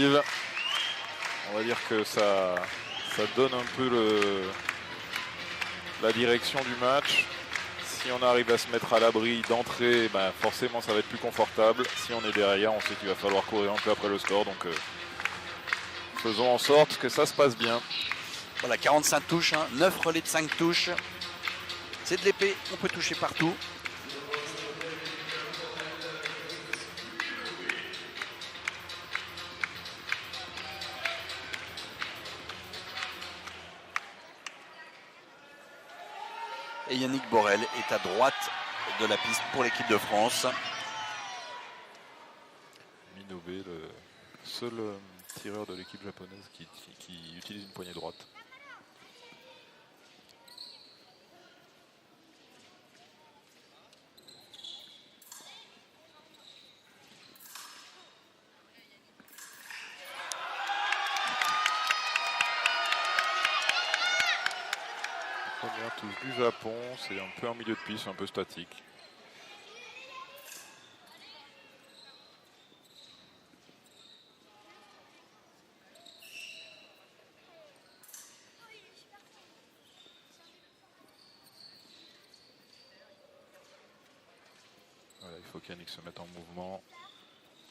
offensive. On va dire que ça donne un peu la direction du match. Si on arrive à se mettre à l'abri d'entrée, ben forcément ça va être plus confortable. Si on est derrière, on sait qu'il va falloir courir un peu après le score. Donc faisons en sorte que ça se passe bien. Voilà, 45 touches, 9 relais de 5 touches. C'est de l'épée, on peut toucher partout. Et Yannick Borel est à droite de la piste pour l'équipe de France. Minobe, le seul tireur de l'équipe japonaise qui utilise une poignée droite. Première touche du Japon, c'est un peu en milieu de piste, un peu statique. Voilà, il faut qu'Yannick se mette en mouvement,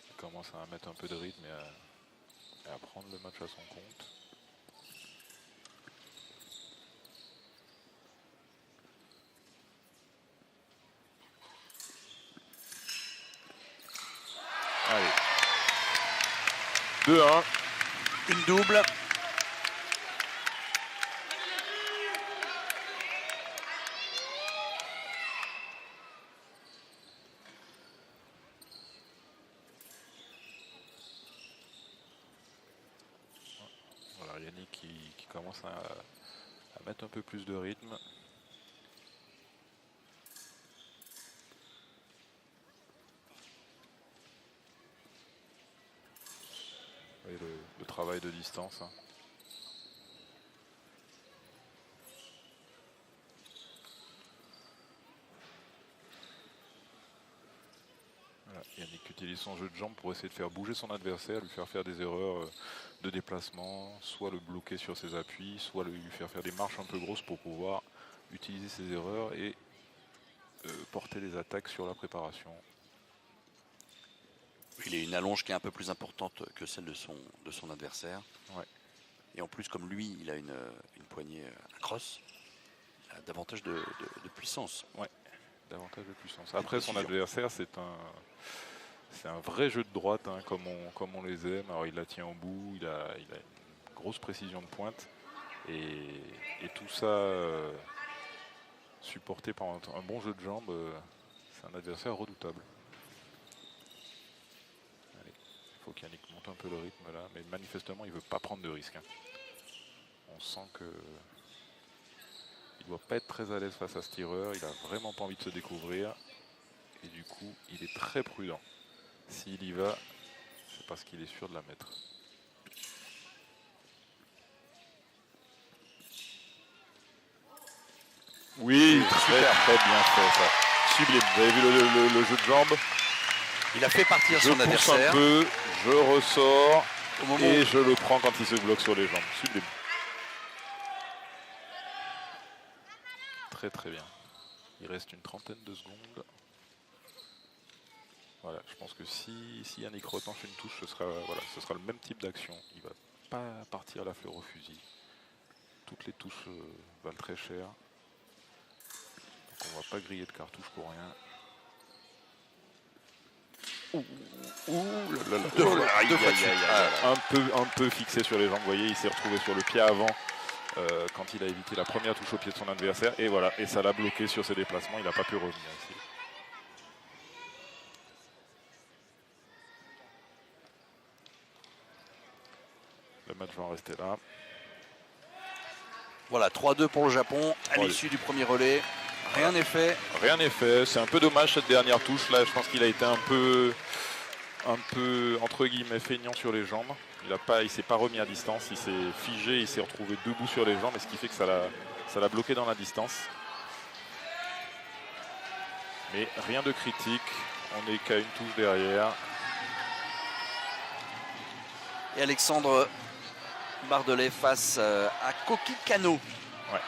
il commence à mettre un peu de rythme et à prendre le match à son compte. Allez. 2-1. Une double. Voilà, Yannick qui commence à mettre un peu plus de rythme. Et le travail de distance. Voilà, Yannick utilise son jeu de jambes pour essayer de faire bouger son adversaire, lui faire des erreurs de déplacement, soit le bloquer sur ses appuis, soit lui faire des marches un peu grosses pour pouvoir utiliser ses erreurs et porter les attaques sur la préparation. Il a une allonge qui est un peu plus importante que celle de son adversaire. Ouais. Et en plus, comme lui, il a une poignée à crosse, il a davantage de puissance. Ouais, davantage de puissance. Après, son adversaire, c'est un vrai jeu de droite, hein, comme on les aime. Alors, il la tient au bout, il a une grosse précision de pointe. Et tout ça supporté par un bon jeu de jambes, c'est un adversaire redoutable. Il faut qu'Yannick monte un peu le rythme là, mais manifestement il ne veut pas prendre de risques. Hein. On sent que il ne doit pas être très à l'aise face à ce tireur, il n'a vraiment pas envie de se découvrir. Et du coup, il est très prudent. S'il y va, c'est parce qu'il est sûr de la mettre. Oui, très bien fait ça. Sublime. Vous avez vu le jeu de jambes? Il a fait partir son adversaire. Je pousse un peu, je ressors et je le prends quand il se bloque sur les jambes. Sublime. Très très bien. Il reste une trentaine de secondes. Voilà, je pense que si Yannick retanche une touche, ce sera le même type d'action. Il ne va pas partir à la fleur au fusil. Toutes les touches valent très cher. Donc on ne va pas griller de cartouche pour rien. Un peu fixé sur les jambes, vous voyez, il s'est retrouvé sur le pied avant quand il a évité la première touche au pied de son adversaire. Et voilà, et ça l'a bloqué sur ses déplacements, il n'a pas pu revenir ici. Le match va en rester là. Voilà, 3-2 pour le Japon à l'issue du premier relais. Rien n'est fait. Rien n'est fait. C'est un peu dommage cette dernière touche. Là, je pense qu'il a été un peu entre guillemets feignant sur les jambes. Il s'est pas remis à distance. Il s'est figé. Il s'est retrouvé debout sur les jambes, ce qui fait que ça l'a bloqué dans la distance. Mais rien de critique. On n'est qu'à une touche derrière. et Alexandre Bardelet face à Koki Kano. Ouais.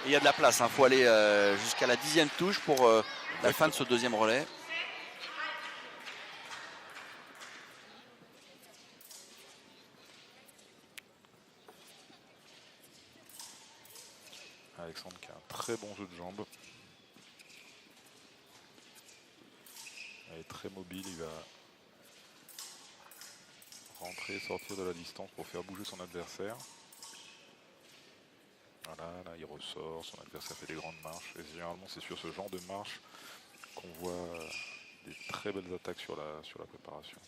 Et il y a de la place, il faut aller jusqu'à la 10e touche pour la fin de ce deuxième relais. Alexandre qui a un très bon jeu de jambes. Il est très mobile, il va rentrer et sortir de la distance pour faire bouger son adversaire. Voilà, là il ressort, son adversaire fait des grandes marches. Et généralement c'est sur ce genre de marche qu'on voit des très belles attaques sur la préparation.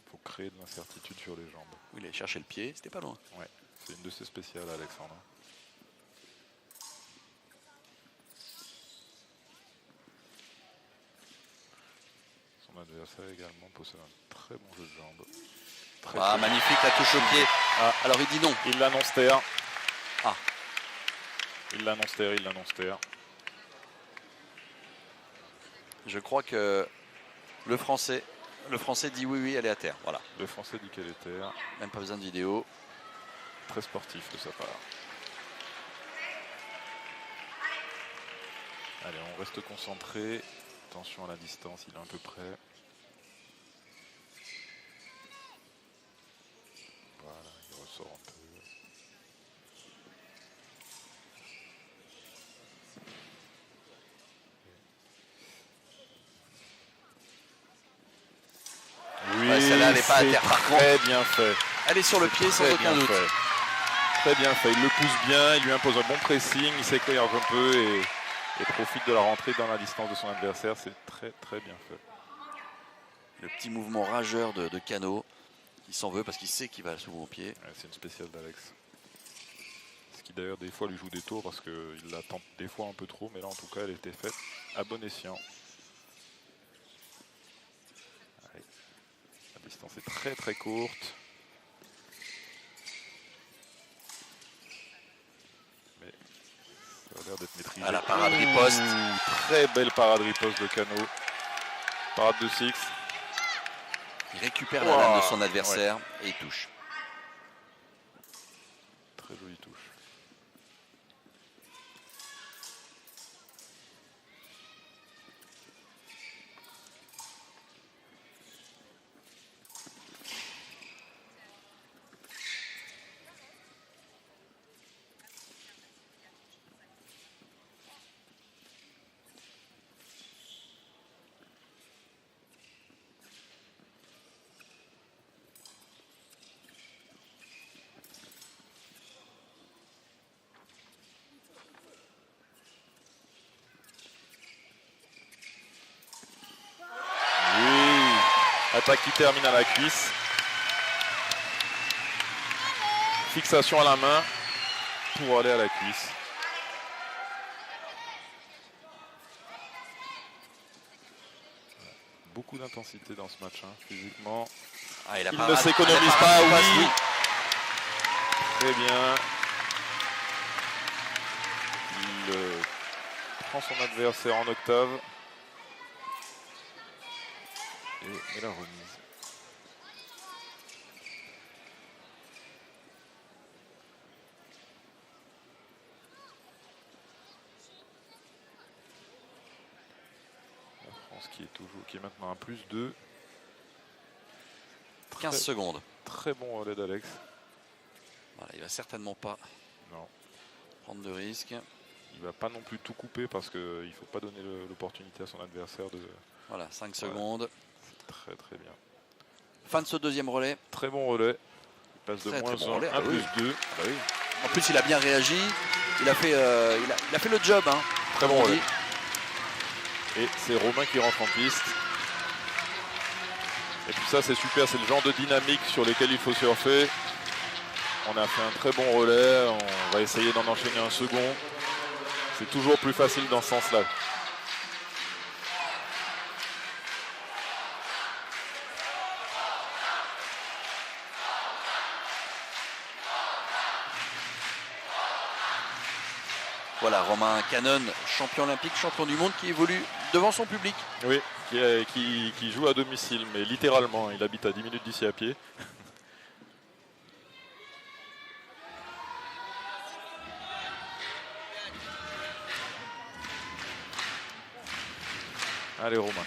Il faut créer de l'incertitude sur les jambes. Oui, il allait chercher le pied, c'était pas loin. Ouais, c'est une de ses spéciales, Alexandre. Son adversaire également possède un très bon jeu de jambes. Ah, magnifique la touche au pied. Ah, alors il dit non. Il l'annonce terre. Ah. Il l'annonce terre, il l'annonce terre. Je crois que le Français dit oui, elle est à terre. Voilà. Le Français dit qu'elle est terre. Même pas besoin de vidéo. Très sportif de sa part. Allez, on reste concentré. Attention à la distance, il est un peu près. Voilà, il ressort un peu. Oui, Ouais, celle-là, elle n'est pas à terre par contre. Très bien fait. Elle est sur le pied sans aucun doute. Très bien fait. Il le pousse bien, il lui impose un bon pressing, il s'éclaire un peu et profite de la rentrée dans la distance de son adversaire. C'est très très bien fait. Le petit mouvement rageur de Kano. Il s'en veut parce qu'il sait qu'il va souvent au pied. Ouais, c'est une spéciale d'Alex. Ce qui d'ailleurs des fois lui joue des tours parce qu'il la tente des fois un peu trop, mais là en tout cas elle était faite à bon escient. Allez. La distance est très très courte. Mais ça a l'air d'être maîtrisé. À la parade riposte. Très belle parade riposte de Kano. Parade de Six. Il récupère la lame de son adversaire et il touche. Très jolie touche. Attaque qui termine à la cuisse. Fixation à la main pour aller à la cuisse. Beaucoup d'intensité dans ce match, hein, physiquement. Ah, il ne s'économise pas, oui. Très bien. Il prend son adversaire en octave. Et la remise. La France qui est maintenant à plus de 15 secondes. Très bon relais d'Alex. Voilà, il va certainement pas prendre de risques. Il va pas non plus tout couper parce qu'il ne faut pas donner l'opportunité à son adversaire de... Voilà, 5 secondes. Très très bien. Fin de ce deuxième relais. Très bon relais. Il passe de moins 1 à plus 2. Ah bah oui. En plus, il a bien réagi. Il a fait, il a fait le job. Hein, très bon relais. Et c'est Romain qui rentre en piste. Et puis ça, c'est super. C'est le genre de dynamique sur lesquels il faut surfer. On a fait un très bon relais. On va essayer d'en enchaîner un second. C'est toujours plus facile dans ce sens-là. Voilà, Romain Canon, champion olympique, champion du monde qui évolue devant son public. Oui, qui joue à domicile, mais littéralement, il habite à 10 minutes d'ici à pied. Allez Romain.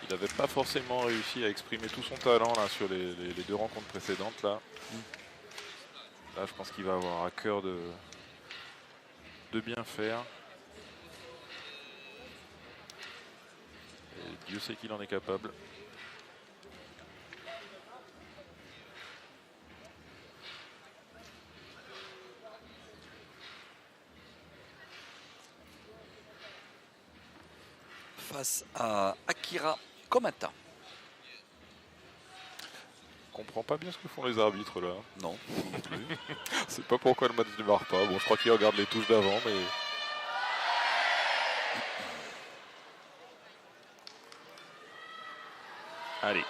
Il n'avait pas forcément réussi à exprimer tout son talent là, sur les 2 rencontres précédentes. Là, je pense qu'il va avoir à cœur de bien faire. Et Dieu sait qu'il en est capable. Face à Akira Komata. Je comprends pas bien ce que font les arbitres là. Non. C'est pas pourquoi le match ne démarre pas. Bon, je crois qu'ils regardent les touches d'avant, mais. Allez.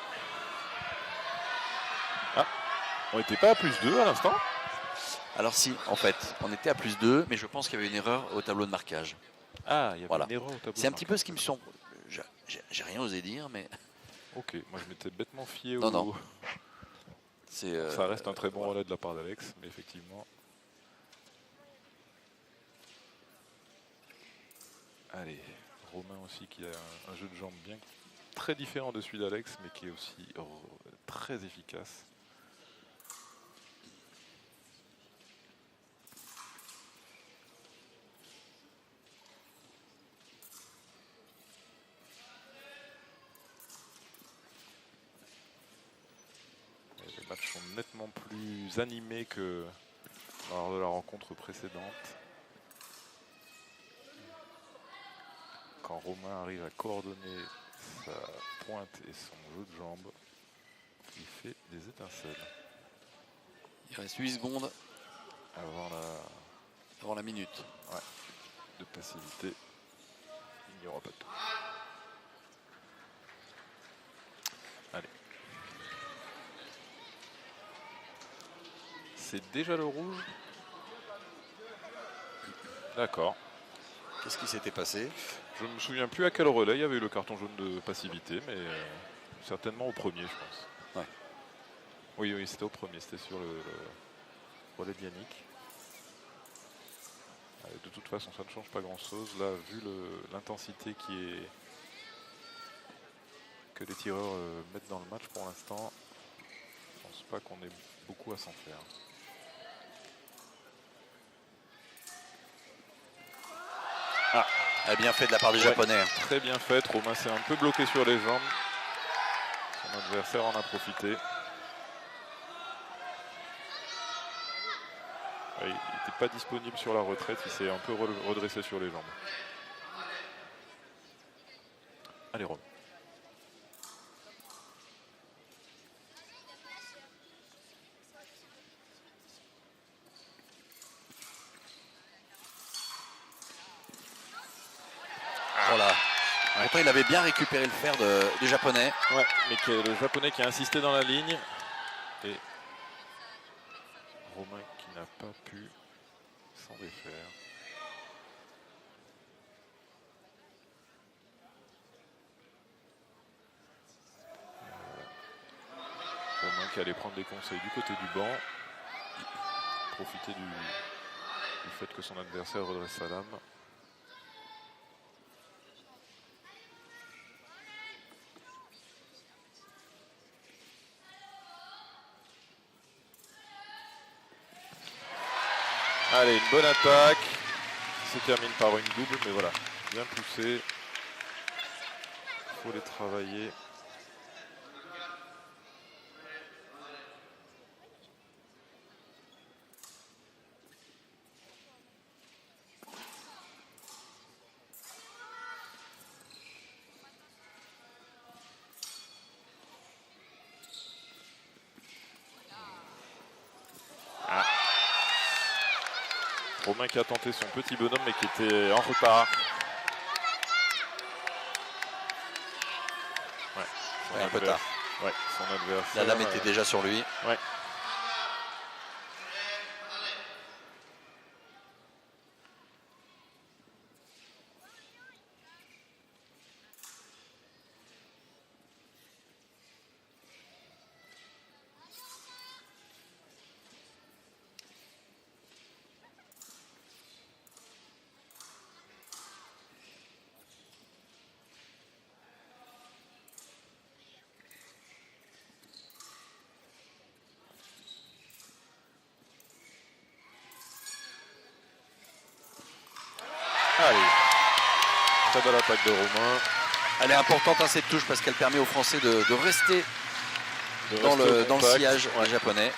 Ah, on n'était pas à +2 à l'instant? Alors si, en fait, on était à +2, mais je pense qu'il y avait une erreur au tableau de marquage. Ah, il y avait Voilà. une erreur au tableau. C'est un petit peu ce qui me semble. J'ai rien osé dire, mais. Ok, moi je m'étais bêtement fié Non, au. non. Ça reste un très bon relais de la part d'Alex, mais effectivement. Allez, Romain aussi qui a un jeu de jambes bien très différent de celui d'Alex, mais qui est aussi très efficace. Les matchs sont nettement plus animés que lors de la rencontre précédente. Quand Romain arrive à coordonner sa pointe et son jeu de jambes, il fait des étincelles. Il reste 8 secondes avant la minute. Ouais. De passivité, il n'y aura pas de tout. Allez. C'est déjà le rouge? D'accord. Qu'est-ce qui s'était passé? Je ne me souviens plus à quel relais il y avait eu le carton jaune de passivité, mais certainement au premier, je pense. Ouais. Oui, c'était au premier, c'était sur le relais de Yannick. De toute façon, ça ne change pas grand-chose. Là, vu l'intensité que les tireurs mettent dans le match pour l'instant, je ne pense pas qu'on ait beaucoup à s'en faire. Ah, bien fait de la part des Japonais. Très bien fait. Romain s'est un peu bloqué sur les jambes. Son adversaire en a profité. Il n'était pas disponible sur la retraite. Il s'est un peu redressé sur les jambes. Allez, Romain. Voilà. Pourtant, il avait bien récupéré le fer du Japonais. Ouais, mais le Japonais qui a insisté dans la ligne. Et Romain qui n'a pas pu s'en défaire. Romain qui allait prendre des conseils du côté du banc. Profiter du fait que son adversaire redresse sa lame. Allez, une bonne attaque qui se termine par une double, mais voilà, bien poussé. Il faut les travailler. Romain qui a tenté son petit bonhomme mais qui était en retard. Un peu tard. Ouais, son adversaire. La lame était déjà sur lui. Ouais. Allez, très belle attaque de Romain. Elle est importante hein, cette touche parce qu'elle permet aux Français de rester dans le sillage japonais.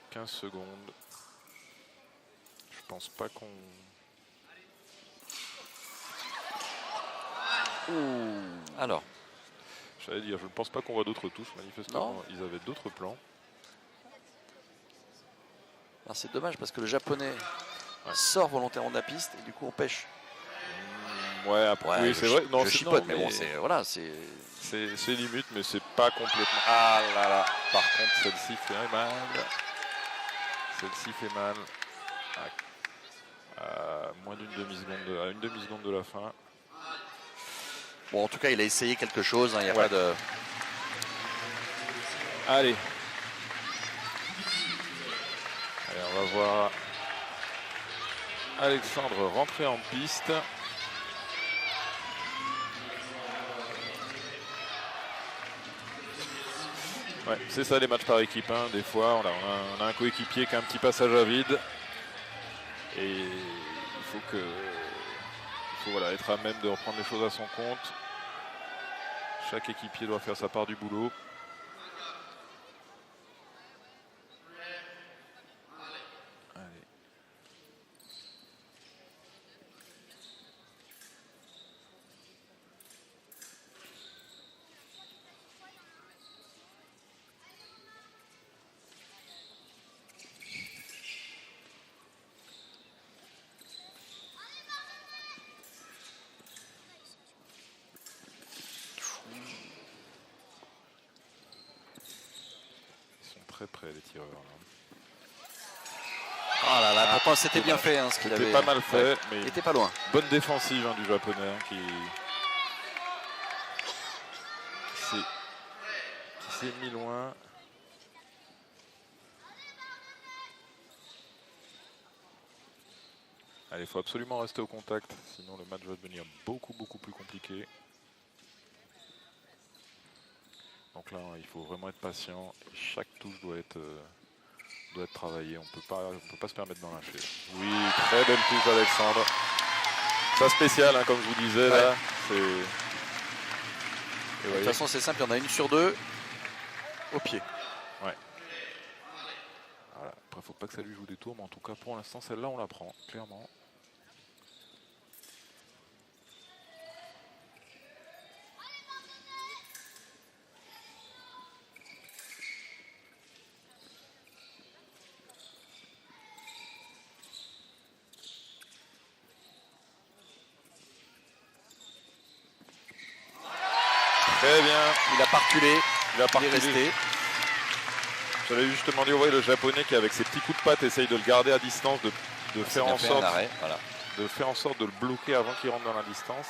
« 15 secondes. Je pense pas qu'on... Alors, j'allais dire, je ne pense pas qu'on voit d'autres touches. Manifestement, ils avaient d'autres plans. c'est dommage parce que le japonais sort volontairement de la piste et du coup on pêche. Ouais, après, oui, c'est vrai. Non, je chipote, mais bon, c'est voilà, c'est limite, mais c'est pas complètement. Ah là là. Par contre, celle-ci fait mal. Celle-ci fait mal. À moins d'une demi-seconde, à une demi-seconde de la fin. Bon, en tout cas, il a essayé quelque chose. Il n'y a pas de. Allez. Allez, on va voir Alexandre rentrer en piste. Ouais, c'est ça les matchs par équipe. Hein. Des fois, on a un coéquipier qui a un petit passage à vide. Et il faut être à même de reprendre les choses à son compte. Chaque équipier doit faire sa part du boulot. Allez. Très près les tireurs. Oh là là, pourtant c'était bien fait. Hein, c'était pas mal fait, mais il était pas loin. Bonne défensive du japonais qui s'est mis loin. Allez, il faut absolument rester au contact, sinon le match va devenir beaucoup plus compliqué. Donc là, il faut vraiment être patient. Chaque touche doit être travaillée. On peut pas se permettre d'en lâcher. Oui, très belle touche d'Alexandre. Ça spécial, hein, comme je vous disais là. De toute façon, c'est simple. Il y en a une sur deux au pied. Ouais. Voilà. Après, faut pas que ça lui joue des tours, mais en tout cas, pour l'instant, celle-là, on la prend clairement. Très bien. Il a pas reculé. Il est resté. J'allais justement dire, le japonais qui avec ses petits coups de patte essaye de le garder à distance, de faire en sorte de faire en sorte de le bloquer avant qu'il rentre dans la distance.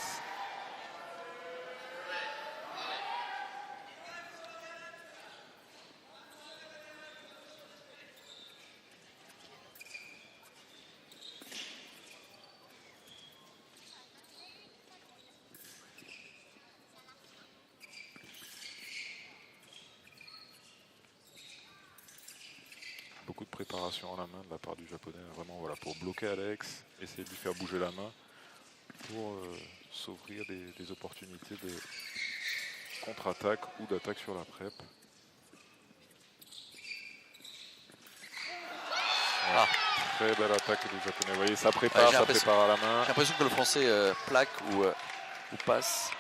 Beaucoup de préparation en la main de la part du japonais, vraiment pour bloquer Alex, essayer de lui faire bouger la main pour s'ouvrir des opportunités de contre-attaque ou d'attaque sur la prep. Très belle attaque du japonais, vous voyez, ça prépare à la main. J'ai l'impression que le français plaque ou passe.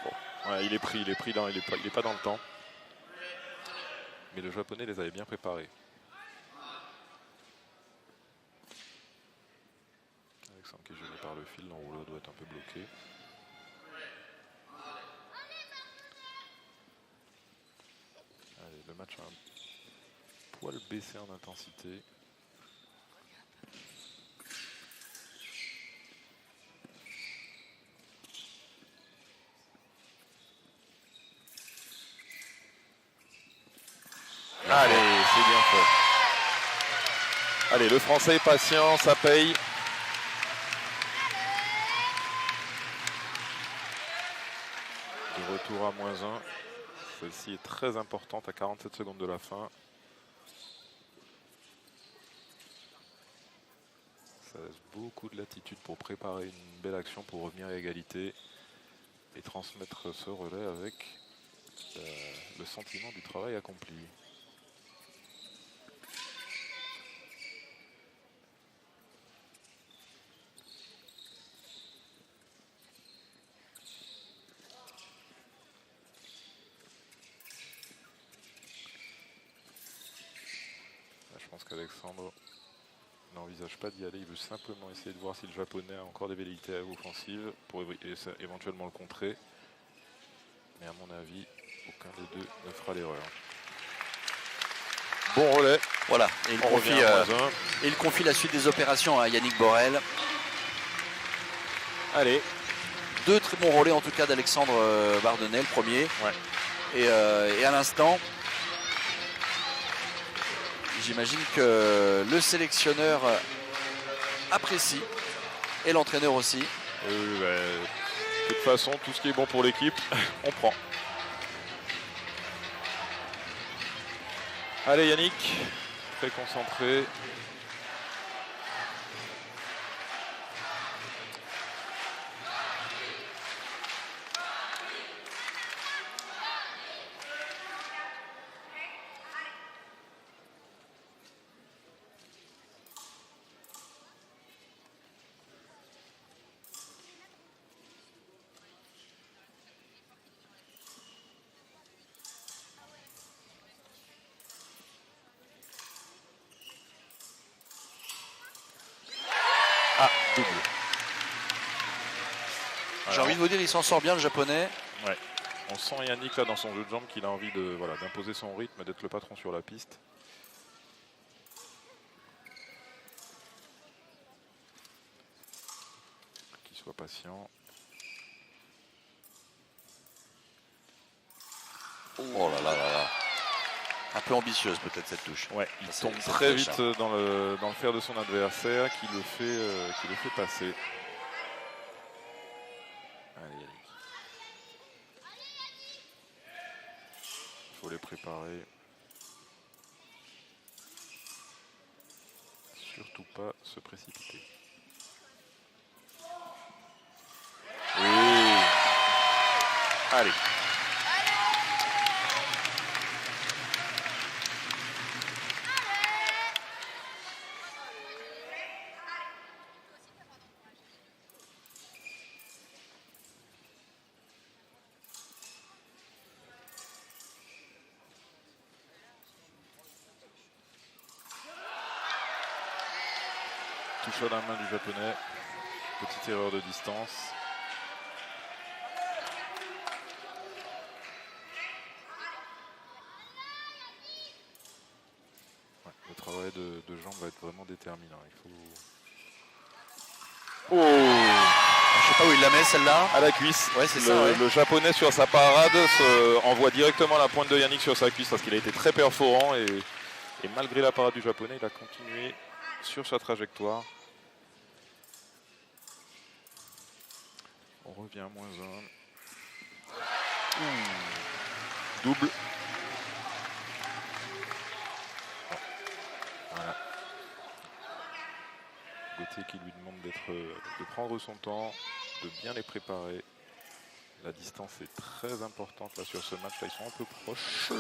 Bon. Ouais, il est pas dans le temps. Mais le japonais les avait bien préparés. Alexandre qui est gêné par le fil, l'enrouleur doit être un peu bloqué. Allez, le match a un poil baissé en intensité. Allez, c'est bien fait. Allez, le français est patient, ça paye. De retour à Celle-ci est très importante à 47 secondes de la fin. Ça laisse beaucoup de latitude pour préparer une belle action pour revenir à égalité et transmettre ce relais avec le sentiment du travail accompli. Là, je pense qu'Alexandre n'envisage pas d'y aller, il veut simplement essayer de voir si le japonais a encore des velléités offensives pour éventuellement le contrer. Mais à mon avis, aucun des deux ne fera l'erreur. Bon relais. Voilà, et il confie la suite des opérations à Yannick Borel. Allez. 2 très bons relais en tout cas d'Alexandre Bardenay, le premier. Ouais. Et à l'instant, j'imagine que le sélectionneur apprécie et l'entraîneur aussi. De toute façon, tout ce qui est bon pour l'équipe, on prend. Allez Yannick, très concentré. Double. J'ai envie de vous dire, il s'en sort bien le japonais. Ouais. On sent Yannick là dans son jeu de jambes qu'il a envie de d'imposer son rythme, d'être le patron sur la piste. Qu'il soit patient. Oh là là là là. Un peu ambitieuse peut-être cette touche. Ouais, il tombe très vite dans le fer de son adversaire qui le fait passer. Allez, Yannick. Il faut les préparer. Surtout pas se précipiter. Oui. Allez. Touche à la main du japonais. Petite erreur de distance. Ouais, le travail de jambes va être vraiment déterminant. Il faut... Oh, je sais pas où il la met celle-là. À la cuisse. Ouais, c'est ça. Ouais. Le japonais sur sa parade envoie directement la pointe de Yannick sur sa cuisse parce qu'il a été très perforant et malgré la parade du japonais, il a continué sur sa trajectoire. On revient à -1. Double. Bon. Voilà. Gauthier qui lui demande de prendre son temps, de bien les préparer. La distance est très importante là sur ce match. Là, ils sont un peu proches.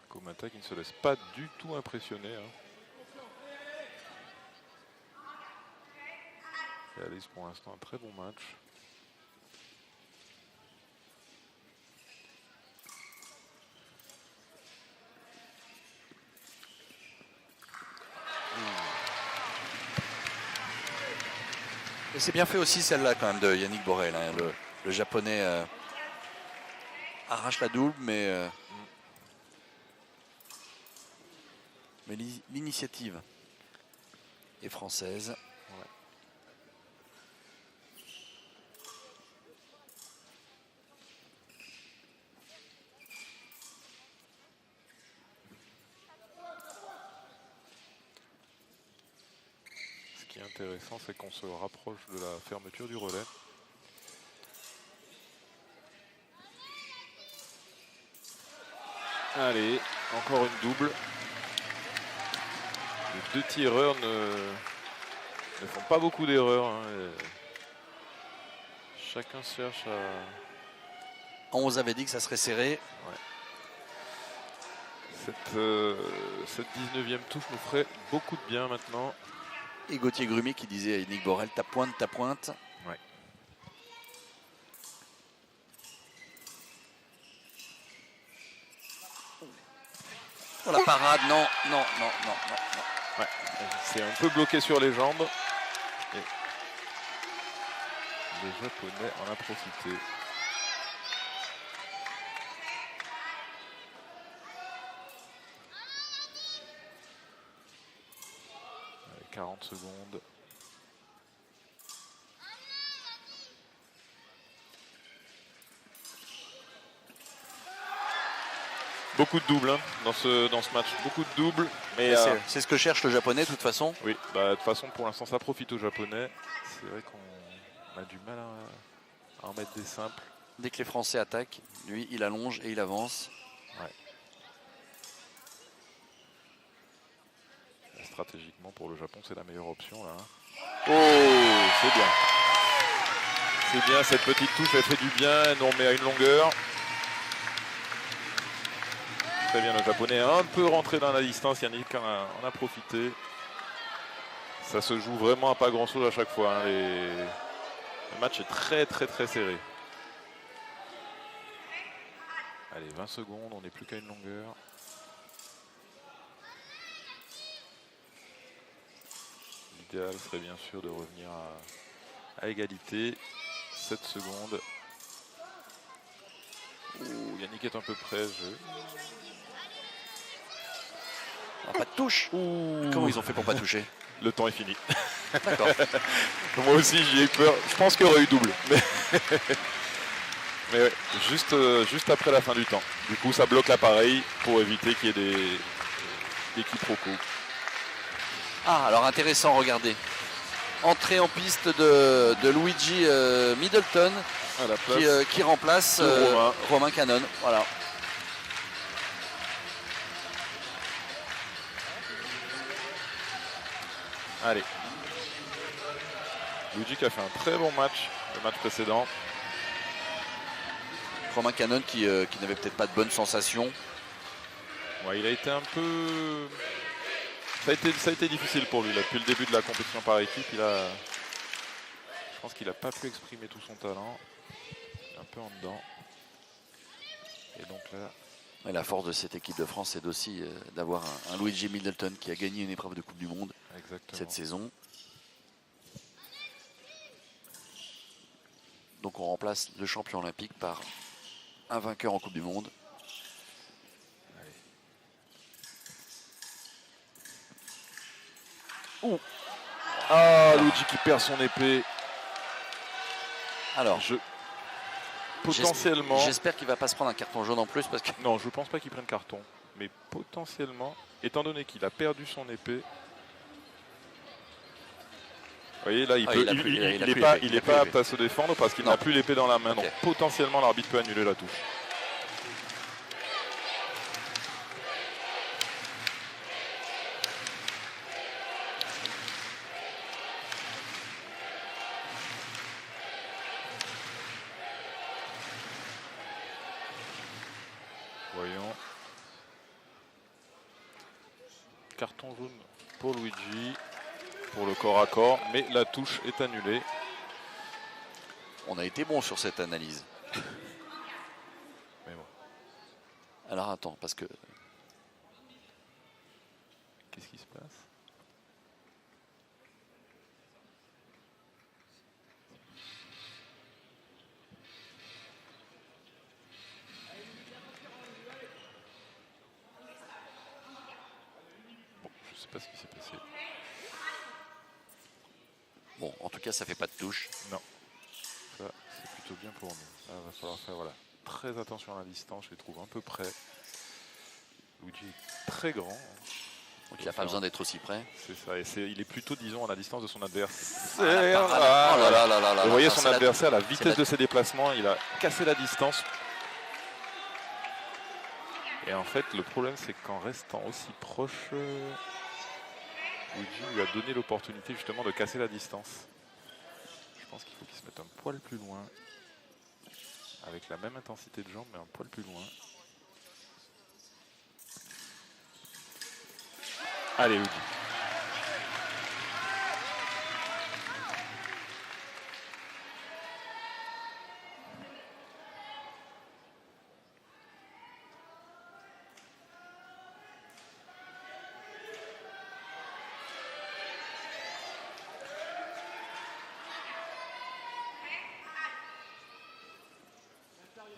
Komata qui ne se laisse pas du tout impressionner. Réalise pour l'instant un très bon match. Et c'est bien fait aussi celle-là quand même de Yannick Borel. Hein. Le japonais arrache la double, mais l'initiative est française. Ouais. intéressant, c'est qu'on se rapproche de la fermeture du relais. Allez, encore une double. Les deux tireurs ne font pas beaucoup d'erreurs. Hein. Chacun cherche à... On vous avait dit que ça serait serré. Ouais. Cette 19e touche nous ferait beaucoup de bien maintenant. Et Gauthier Grumier qui disait à Yannick Borel, ta pointe, ta pointe. Ouais. Oh, la parade, non, non, non, non, non, non. Ouais. C'est un peu bloqué sur les jambes. Et les Japonais en ont profité. 40 secondes. Beaucoup de doubles hein, dans ce match. Beaucoup de doubles. Mais c'est ce que cherche le japonais de toute façon. Oui, bah, de toute façon pour l'instant ça profite aux japonais. C'est vrai qu'on a du mal à en mettre des simples. Dès que les Français attaquent, lui il allonge et il avance. Ouais. Stratégiquement pour le Japon c'est la meilleure option là. Oh, c'est bien. C'est bien cette petite touche, elle fait du bien, elle nous remet à une longueur. Très bien, le japonais est un peu rentré dans la distance, Yannick en a profité. Ça se joue vraiment à pas grand chose à chaque fois. Hein. Le match est très très très serré. Allez, 20 secondes, on n'est plus qu'à une longueur. L'idéal serait bien sûr de revenir à égalité. 7 secondes. Ouh, Yannick est un peu près. Ah, pas de touche. Ouh. Comment ils ont fait pour pas toucher? Le temps est fini. D'accord. Moi aussi j'y ai peur. Je pense qu'il y aurait eu double. Mais ouais, juste après la fin du temps. Du coup ça bloque l'appareil pour éviter qu'il y ait des quiproquos. Ah alors intéressant, regardez. Entrée en piste de Luigi Middleton À la place qui remplace Romain Cannon. Voilà. Allez. Luigi qui a fait un très bon match le match précédent. Romain Cannon qui n'avait peut-être pas de bonnes sensations. Ouais, il a été un peu... Ça a été difficile pour lui là. Depuis le début de la compétition par équipe. Je pense qu'il n'a pas pu exprimer tout son talent. Un peu en dedans. Et donc là... Et la force de cette équipe de France, c'est aussi d'avoir un Luigi Middleton qui a gagné une épreuve de Coupe du Monde cette saison. Donc on remplace le champion olympique par un vainqueur en Coupe du Monde. Ouh. Ah, Luigi qui perd son épée. Alors, potentiellement... J'espère qu'il ne va pas se prendre un carton jaune en plus parce que... Non, je ne pense pas qu'il prenne carton. Mais potentiellement, étant donné qu'il a perdu son épée... Vous voyez, là, il n'est pas apte à se défendre parce qu'il n'a plus l'épée dans la main. Okay. Donc potentiellement, l'arbitre peut annuler la touche. Voyons. Carton jaune pour Luigi. Pour le corps à corps, mais la touche est annulée. On a été bon sur cette analyse. Mais bon. Alors attends, parce que... Qu'est-ce qui se passe? Bon, je sais pas ce qui s'est passé. Bon, en tout cas, ça fait pas de touche. Non. Ça, c'est plutôt bien pour nous. Là, il va falloir faire très attention à la distance. Je les trouve un peu près. Luigi est très grand. Donc il n'a pas besoin d'être aussi près. C'est ça, et il est plutôt, disons, à la distance de son adversaire. Oh là là là là là. Vous voyez son adversaire, la vitesse de ses déplacements, il a cassé la distance. Et en fait, le problème, c'est qu'en restant aussi proche, Luigi lui a donné l'opportunité justement de casser la distance. Je pense qu'il faut qu'il se mette un poil plus loin. Avec la même intensité de jambe, mais un poil plus loin. Allez, Luigi.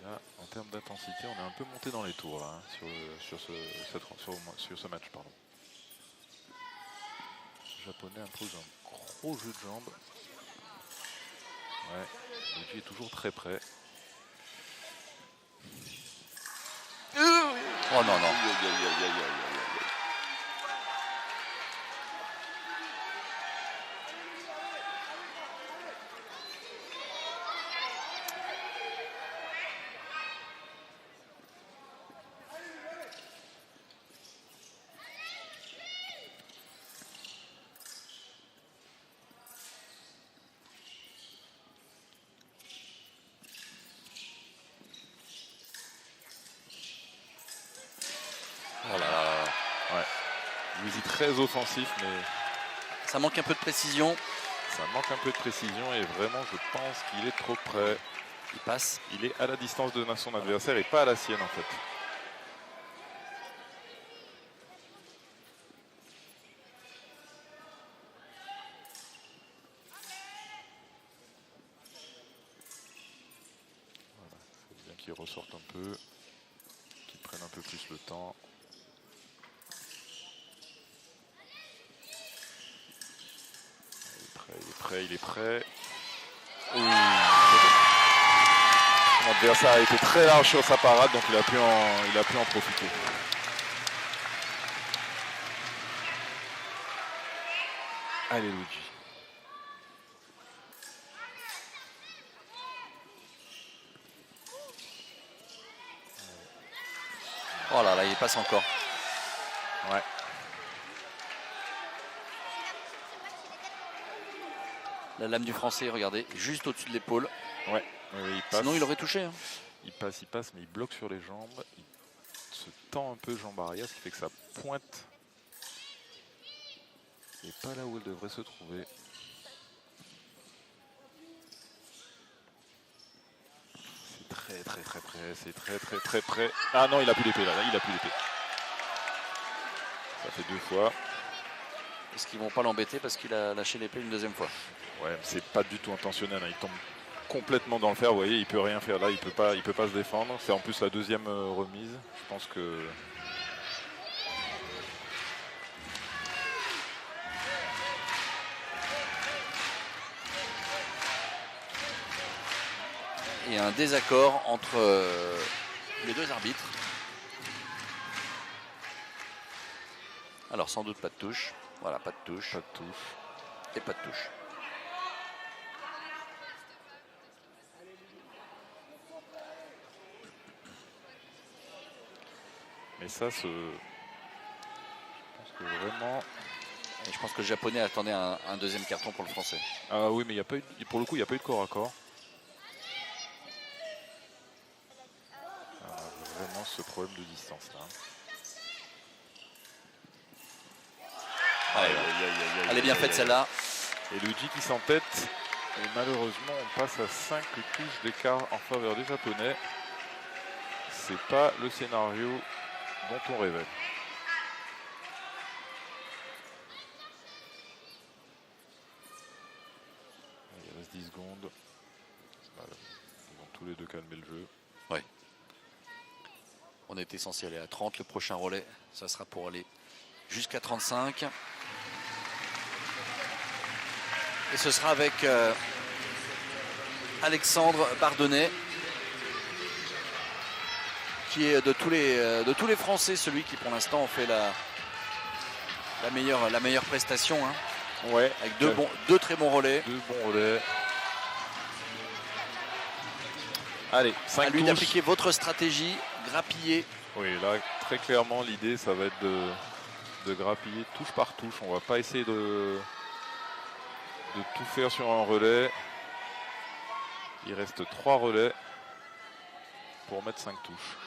Là, en termes d'intensité, on est un peu monté dans les tours là, sur ce match. Pardon. Le japonais impose un gros jeu de jambes. Ouais, Luigi est toujours très près. Oh non, non. Luigi très offensif, mais ça manque un peu de précision. Ça manque un peu de précision et vraiment, je pense qu'il est trop près. Il passe. Il est à la distance de son adversaire et pas à la sienne en fait. Voilà, il faut bien qu'il ressorte un peu, qu'il prenne un peu plus le temps. Il est prêt. Son adversaire a été très large sur sa parade, donc il a pu en profiter. Allez Luigi. Oh là là, il passe encore. Ouais. La lame du français, regardez, juste au-dessus de l'épaule. Ouais, il passe. Sinon, il aurait touché. Hein. Il passe, mais il bloque sur les jambes. Il se tend un peu jambe arrière, ce qui fait que sa pointe n'est pas là où elle devrait se trouver. C'est très près, c'est très près. Ah non, il a plus d'épée là, il a plus d'épée. Ça fait 2 fois. Est-ce qu'ils vont pas l'embêter parce qu'il a lâché l'épée une deuxième fois? Ouais, c'est pas du tout intentionnel, hein. Il tombe complètement dans le fer, vous voyez, il peut rien faire là, il peut pas se défendre. C'est en plus la deuxième remise. Je pense que il y a un désaccord entre les deux arbitres. Alors sans doute pas de touche. Voilà, pas de touche. pas de touche. Et pas de touche. Mais ça, je pense que vraiment... Et je pense que le japonais attendait un deuxième carton pour le français. Ah oui, mais il y a pas eu, pour le coup, il n'y a pas eu de corps à corps. Vraiment ce problème de distance là. Elle est bien faite celle-là. Et Luigi qui s'entête. Et malheureusement, on passe à 5 touches d'écart en faveur des Japonais. C'est pas le scénario dont on rêvait. Il reste 10 secondes. Voilà. Ils vont tous les deux calmer le jeu. Ouais. On était censé aller à 30. Le prochain relais, ça sera pour aller jusqu'à 35. Et ce sera avec Alexandre Bardonnay, qui est de tous les Français celui qui pour l'instant fait La meilleure prestation, hein, Ouais, avec deux très bons relais. 2 bons relais. Allez, 5 À lui touches. d'appliquer votre stratégie, grappiller. Oui, là, très clairement, l'idée, ça va être de grappiller touche par touche. On va pas essayer de tout faire sur un relais. Il reste 3 relais pour mettre 5 touches.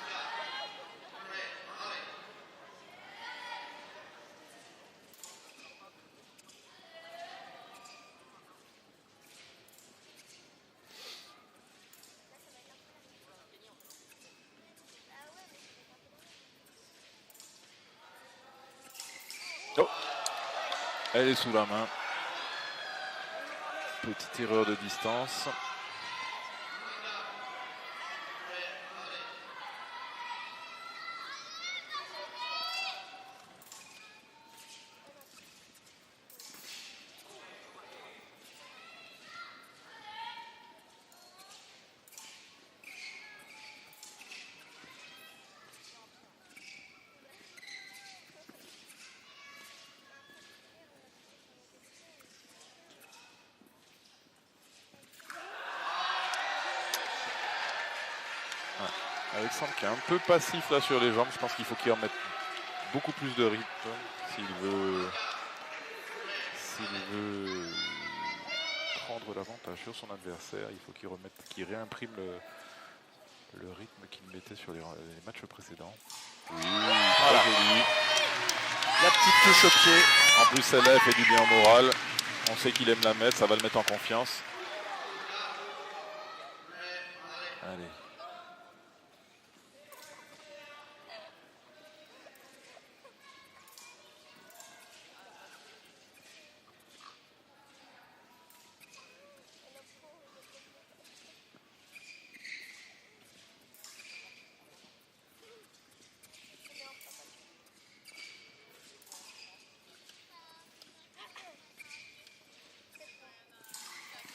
Oh, elle est sous la main. Petite erreur de distance. Alexandre qui est un peu passif là sur les jambes. Je pense qu'il faut qu'il remette beaucoup plus de rythme s'il veut prendre l'avantage sur son adversaire. Il faut qu'il réimprime le rythme qu'il mettait sur les matchs précédents. Oui, Voilà. joli. La petite touche au pied. En plus, celle-là, elle fait du bien au moral. On sait qu'il aime la mettre, ça va le mettre en confiance. Allez.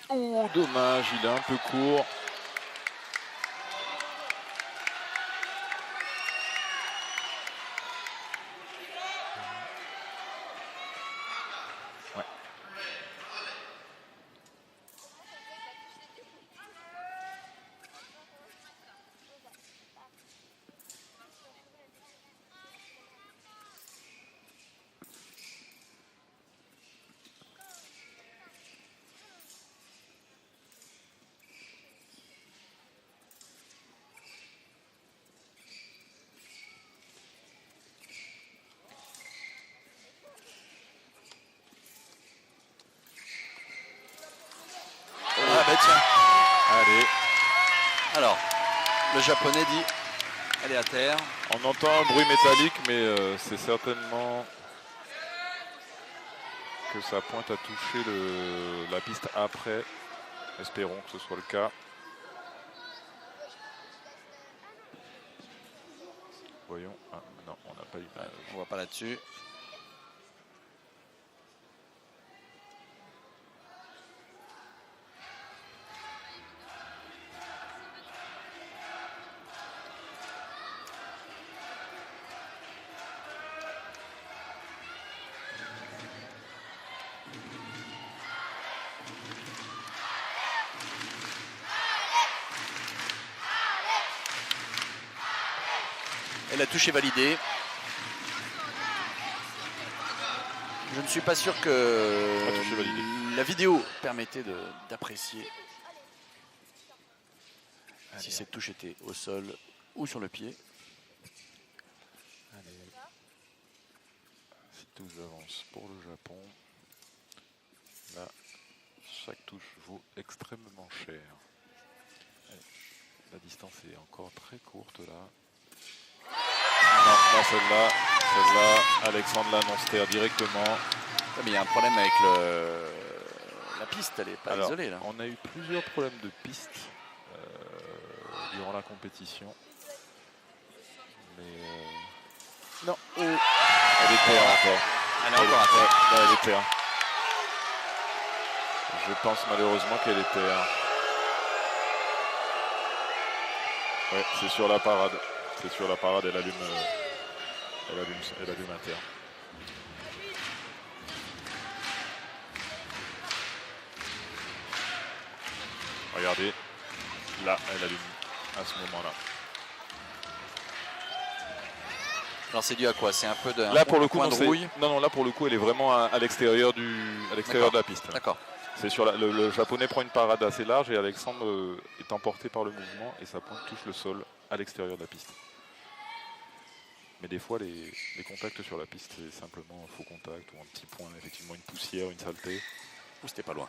Oh, dommage, il est un peu court. Ouais. Ah bah tiens. Allez. Alors, le japonais dit, elle est à terre. On entend un bruit métallique, mais c'est certainement que ça pointe à toucher la piste après. Espérons que ce soit le cas. Voyons. Ah, non, on n'a pas l'image. On voit pas là-dessus. Et la touche est validée. Je ne suis pas sûr que La touche est validée. la vidéo permettait d'apprécier si cette touche était au sol ou sur le pied. Allez. 6-12 avance pour le Japon. Là, chaque touche vaut extrêmement cher. Allez. La distance est encore très courte là. Non, celle-là, Alexandre l'annonce terre directement. Mais il y a un problème avec la piste, elle n'est pas isolée là. On a eu plusieurs problèmes de piste durant la compétition. Mais non, elle est terre encore. Elle est encore à terre. Ouais, elle est terre. Je pense malheureusement qu'elle est terre. Ouais, c'est sur la parade. C'est sur la parade, elle allume à terre. Regardez, là, elle allume à ce moment-là. Alors c'est dû à quoi? C'est un peu de Là pour le coup, point de rouille. non, là pour le coup, elle est vraiment à l'extérieur de la piste. D'accord. C'est sur le japonais prend une parade assez large et Alexandre est emporté par le mouvement et sa pointe touche le sol à l'extérieur de la piste. Mais des fois, les contacts sur la piste, c'est simplement un faux contact ou un petit point, effectivement une poussière, une saleté. Ou c'était pas loin.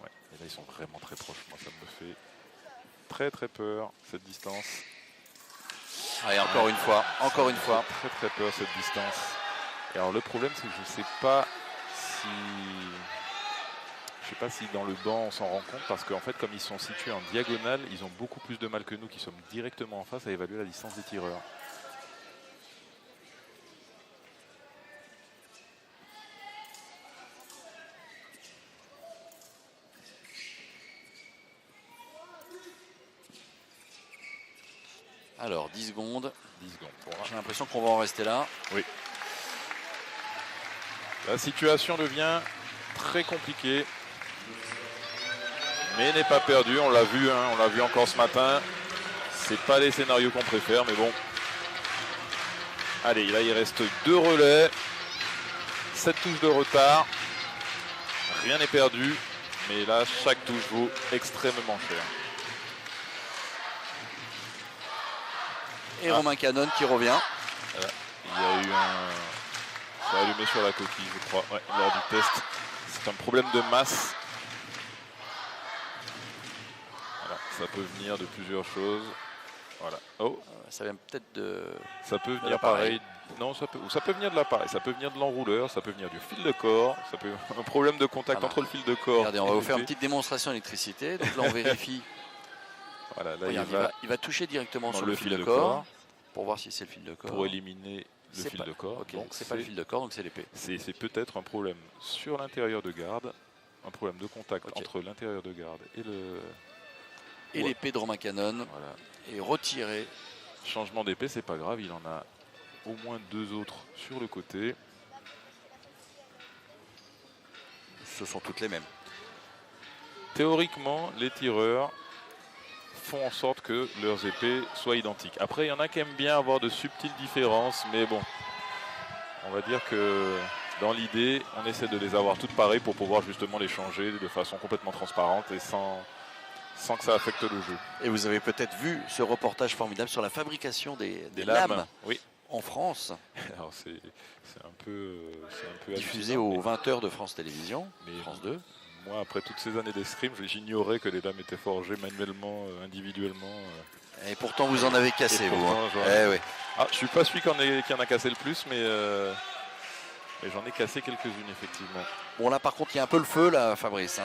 Ouais. Et là, ils sont vraiment très proches. Moi, ça me fait très très peur cette distance. Allez, encore une fois. Très très peur cette distance. Et alors le problème c'est que je sais pas si dans le banc on s'en rend compte parce qu'en fait comme ils sont situés en diagonale, ils ont beaucoup plus de mal que nous qui sommes directement en face à évaluer la distance des tireurs. Alors 10 secondes. 10 secondes. J'ai l'impression qu'on va en rester là. Oui. La situation devient très compliquée. Mais n'est pas perdue, on l'a vu, on l'a vu encore ce matin. C'est pas les scénarios qu'on préfère, mais bon. Allez, là il reste 2 relais. 7 touches de retard. Rien n'est perdu. Mais là, chaque touche vaut extrêmement cher. Et Romain Canon qui revient. Il y a eu ça a allumé sur la coquille, je crois, lors du test. C'est un problème de masse. Voilà, ça peut venir de plusieurs choses. Voilà. Oh. Ça vient peut-être de. Ça peut venir pareil. Non, ça peut venir de l'appareil, ça peut venir de l'enrouleur, ça peut venir du fil de corps, ça peut un problème de contact entre le fil de corps. Regardez, on va vous faire une petite démonstration d'électricité. Donc là, on vérifie. Voilà, là, Regarde, il va toucher directement sur le fil de corps pour voir si c'est le fil de corps. Pour éliminer le fil de corps. Okay, donc c'est pas le fil de corps, donc c'est l'épée. C'est peut-être un problème sur l'intérieur de garde, un problème de contact entre l'intérieur de garde et l'épée de Romain Canon est retirée. Changement d'épée, c'est pas grave, il en a au moins 2 autres sur le côté. Ce sont toutes les mêmes. Théoriquement, les tireurs font en sorte que leurs épées soient identiques. Après, il y en a qui aiment bien avoir de subtiles différences, mais bon, on va dire que dans l'idée, on essaie de les avoir toutes pareilles pour pouvoir justement les changer de façon complètement transparente et sans que ça affecte le jeu. Et vous avez peut-être vu ce reportage formidable sur la fabrication des lames en France. Alors c'est un peu diffusé aux 20h de France Télévisions, France 2. Moi, après toutes ces années d'escrime, j'ignorais que les lames étaient forgées manuellement, individuellement. Et pourtant, vous en avez cassé, vous. Oui. Je suis pas celui qui en a cassé le plus, mais j'en ai cassé quelques-unes, effectivement. Bon, là, par contre, il y a un peu le feu, là, Fabrice.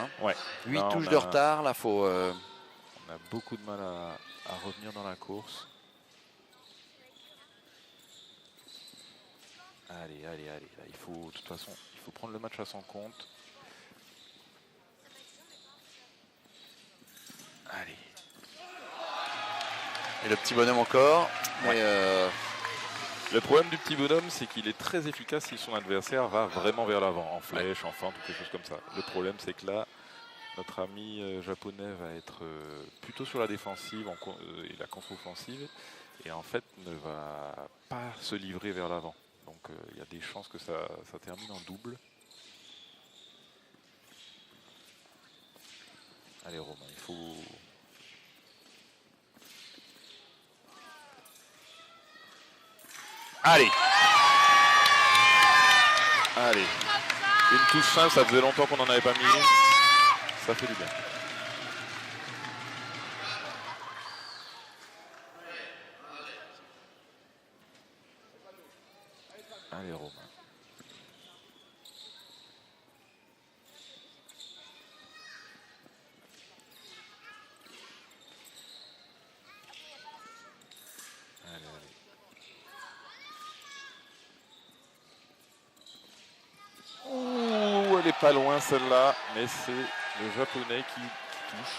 8 touches de retard, là, faut... On a beaucoup de mal à revenir dans la course. Allez. Là, de toute façon, il faut prendre le match à son compte. Allez. Et le petit bonhomme encore. Mais le problème du petit bonhomme, c'est qu'il est très efficace si son adversaire va vraiment vers l'avant, en flèche, en feinte, ou quelque chose comme ça. Le problème, c'est que là, notre ami japonais va être plutôt sur la défensive et la contre-offensive, et en fait ne va pas se livrer vers l'avant. Donc il y a des chances que ça termine en double. Allez Romain, il faut... Allez. Une touche simple, ça faisait longtemps qu'on n'en avait pas mis. Ça fait du bien. Allez Romain. Ouh, elle est pas loin celle-là, mais c'est le japonais qui touche.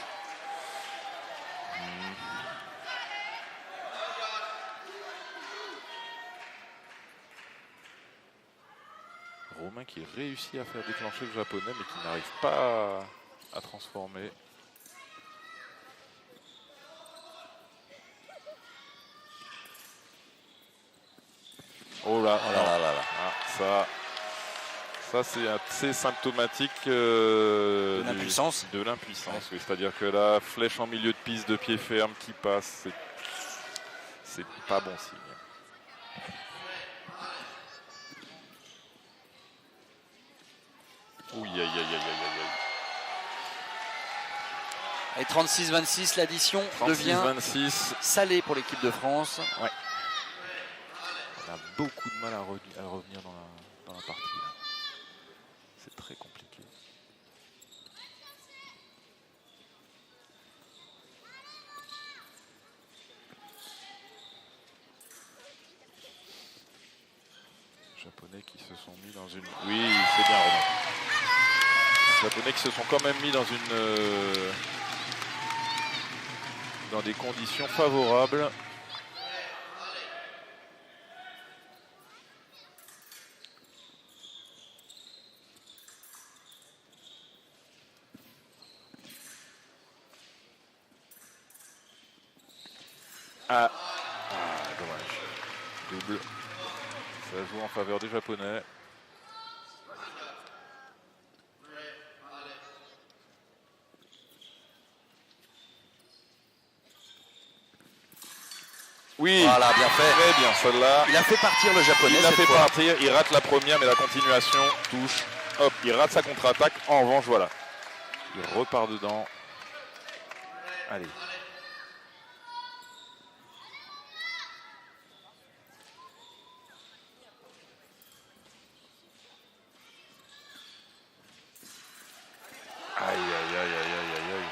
Romain qui réussit à faire déclencher le japonais mais qui n'arrive pas à transformer. Oh là, Oh là là là là. Ça c'est assez symptomatique De l'impuissance. de l'impuissance, Ouais. oui. C'est-à-dire que la flèche en milieu de piste de pied ferme qui passe, c'est pas bon signe. Oui, aïe, aïe, aïe, aïe, aïe, aïe. Et 36-26, l'addition devient 36-26. salée pour l'équipe de France. On a beaucoup de mal à revenir dans la partie. Là. C'est très compliqué. Les Japonais qui se sont mis dans une... Oui, c'est bien Romain. Les Japonais qui se sont quand même mis dans dans des conditions favorables. Dommage. Double. Ça joue en faveur des Japonais. Oui, Voilà, bien fait. très bien celle-là. Il a fait partir le Japonais. Il l'a cette fait fois. partir, il rate la première, mais la continuation touche. Hop, il rate sa contre-attaque. En revanche, voilà. Il repart dedans. Allez. Aïe, aïe, aïe, aïe, aïe, aïe, aïe.